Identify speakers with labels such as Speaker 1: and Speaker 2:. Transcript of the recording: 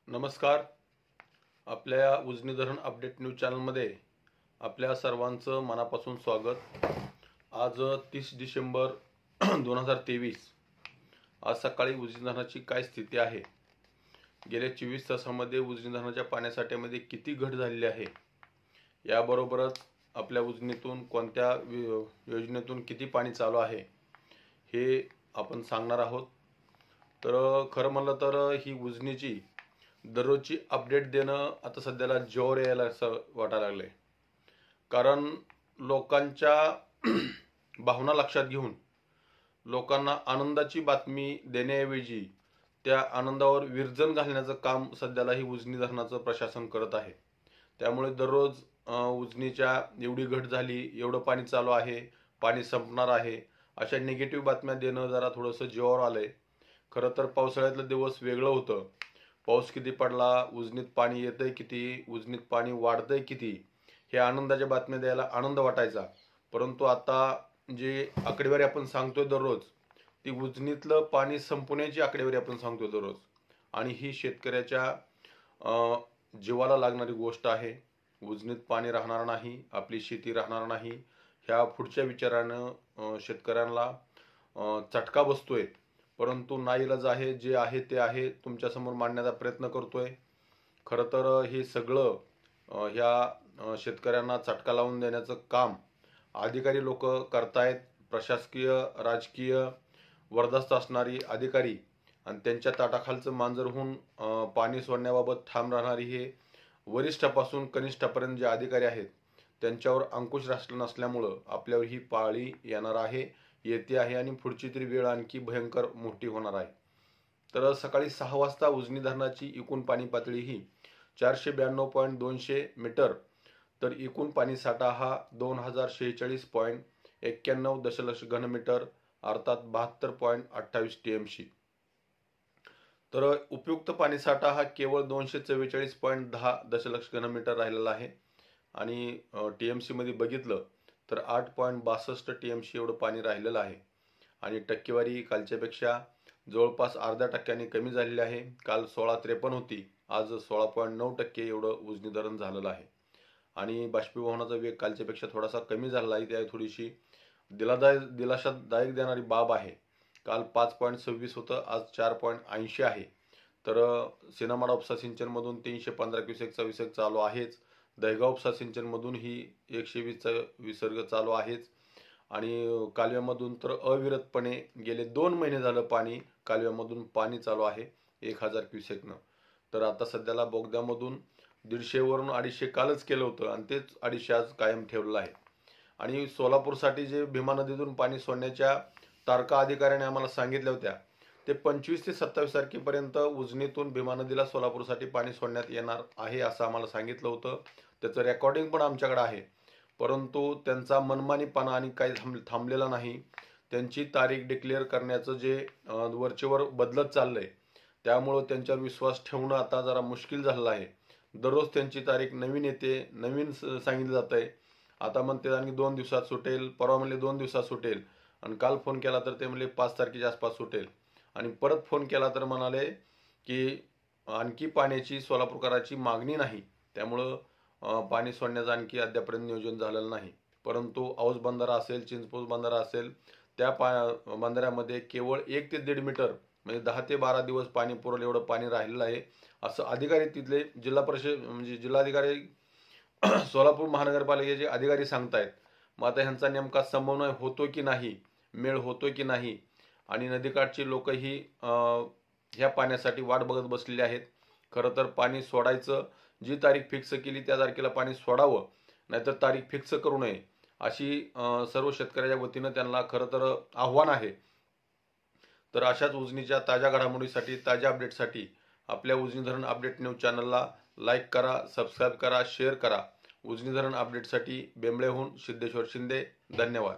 Speaker 1: नमस्कार. आपल्या उजनी धरण अपडेट न्यूज चॅनलमध्ये आपल्या सर्वांचं मनापासून स्वागत. आज 30 डिसेंबर 2023. आज सकाळी उजनी धरणाची काय स्थिती आहे, गेल्या 24 तासामध्ये उजनी धरणाच्या पाण्यासाठ्यामध्ये किती घट झालेली आहे, याबरोबरच आपल्या उजनीतून कोणत्या योजनेतून किती पाणी चालू आहे हे आपण सांगणार आहोत. तर खरं म्हणलं तर ही उजनीची दररोजची अपडेट देणं आता सध्याला जोर यायला असं वाटायला लागलंय. कारण लोकांच्या भावना लक्षात घेऊन लोकांना आनंदाची बातमी देण्याऐवजी त्या आनंदावर विरजण घालण्याचं काम सध्याला ही उजनी धरणाचं प्रशासन करत आहे. त्यामुळे दररोज उजनीच्या एवढी घट झाली, एवढं पाणी चालू आहे, पाणी संपणार आहे, अशा निगेटिव्ह बातम्या देणं जरा थोडंसं जोर आलंय. खरं तर पावसाळ्यातलं दिवस वेगळं होतं. पाऊस किती पडला, उजनीत पाणी येतंय किती, उजनीत पाणी वाढतंय किती, हे आनंदाच्या बातम्या द्यायला आनंद वाटायचा. परंतु आता जे आकडेवारी आपण सांगतोय दररोज, ती उजनीतलं पाणी संपण्याची आकडेवारी आपण सांगतोय दररोज. आणि ही शेतकऱ्याच्या जीवाला लागणारी गोष्ट आहे. उजनीत पाणी राहणार नाही, आपली शेती राहणार नाही, ह्या पुढच्या विचारानं शेतकऱ्यांना चटका बसतोय. परंतु नाईलाज आहे, जे आहे ते आहे, तुमच्यासमोर मांडण्याचा प्रयत्न करतोय. खरं तर हे सगळं ह्या शेतकऱ्यांना चटका लावून देण्याचं काम अधिकारी लोक करतायत. प्रशासकीय राजकीय वरदस्त असणारी अधिकारी आणि त्यांच्या ताटाखालचं मांजर होऊन पाणी सोडण्याबाबत ठाम राहणारी हे वरिष्ठापासून कनिष्ठापर्यंत जे अधिकारी आहेत त्यांच्यावर अंकुश नसल्यामुळं आपल्यावर ही पाळी येणार आहे, येते आहे आणि पुढची तरी वेळ आणखी भयंकर मोठी होणार आहे. तर सकाळी 6 वाजता उजनी धरणाची एकूण पाणी पातळी ही 492.200 मीटर, तर एकूण पाणी साठा हा 2046.91 दशलक्ष घनमीटर, अर्थात 72.28 TMC. तर उपयुक्त पाणी साठा हा केवळ 244.10 दशलक्ष घनमीटर राहिलेला आहे. आणि TMC मध्ये बघितलं तर 8.62 TMC एवढं पाणी राहिलेलं आहे. आणि टक्केवारी कालच्यापेक्षा जवळपास अर्ध्या टक्क्याने कमी झालेली आहे. काल 16.53 होती, आज 16.9% एवढं उजनी धरण झालेलं आहे. आणि बाष्पीभवनाचा वेग कालच्यापेक्षा थोडासा कमी झालेला आहे. त्या थोडीशी दिलासादायक देणारी बाब आहे. काल 5.26 होतं, आज 4.80 आहे. तर सिनामाडा उपसा सिंचनमधून 315 क्युसेकचा विसर्ग चालू आहेच. दहेगाव उपसा सिंचनमधून ही 120चा विसर्ग चालू आहेच. आणि कालव्यामधून तर अविरतपणे गेले 2 महिने झालं कालव्यामधून पाणी चालू आहे 1000 क्युसेकनं. तर आता सध्याला बोगद्यामधून 150 वरून 250 कालच केलं होतं आणि तेच 250 आज कायम ठेवलेलं आहे. आणि सोलापूरसाठी जे भीमा नदीतून पाणी सोडण्याच्या तारखा अधिकाऱ्याने आम्हाला सांगितल्या होत्या, ते 25 ते 27 तारखेपर्यंत उजनीतून भीमा नदीला सोलापूरसाठी पाणी सोडण्यात येणार आहे असं आम्हाला सांगितलं होतं. त्याचं रेकॉर्डिंग पण आमच्याकडे आहे. परंतु त्यांचा मनमानीपणा आणि काही थांबलेला नाही. त्यांची तारीख डिक्लेअर करण्याचं जे वरचेवर बदलत चाललंय, त्यामुळं त्यांच्यावर विश्वास ठेवणं आता जरा मुश्किल झालेलं आहे. दररोज त्यांची तारीख नवीन येते, नवीन सांगितलं जात आहे. आता म्हणते आणखी 2 दिवसात सुटेल, परवा म्हणले 2 दिवसात सुटेल, आणि काल फोन केला तर ते म्हणले 5 तारखेच्या आसपास सुटेल. आणि परत फोन केला तर म्हणाले की आणखी पाण्याची सोलापूरकरांची मागणी नाही, त्यामुळं पाणी सोडण्याचं आणखी अद्यापर्यंत नियोजन झालेलं नाही. परंतु औस बंधारा असेल, चिंचपूस बंधारा असेल, त्या बंधाऱ्यामध्ये केवळ 1 ते 1.5 मीटर म्हणजे 10 ते 12 दिवस पाणी पुरवलं एवढं पाणी राहिलेलं आहे असं अधिकारी तिथले जिल्हा परिषद म्हणजे जिल्हाधिकारी सोलापूर महानगरपालिकेचे अधिकारी सांगतायत. मग आता ह्यांचा नेमका समन्वय होतो की नाही, मेळ होतो की नाही, आणि नदीकाठची लोक ही ह्या पाण्यासाठी वाट बघत बसलेली आहेत. खरं तर पाणी सोडायचं, जी तारीख फिक्स केली त्या तारखेला पाणी सोडावं, नाहीतर तारीख फिक्स करू नये, अशी सर्व शेतकऱ्याच्या वतीनं त्यांना खरं तर आव्हान आहे. तर अशाच उजनीच्या ताज्या घडामोडीसाठी, ताज्या अपडेटसाठी आपल्या उजनी धरण अपडेट न्यूज चॅनलला लाईक करा, सबस्क्राईब करा, शेअर करा. उजनी धरण अपडेटसाठी बेंबळेहून सिद्धेश्वर शिंदे. धन्यवाद.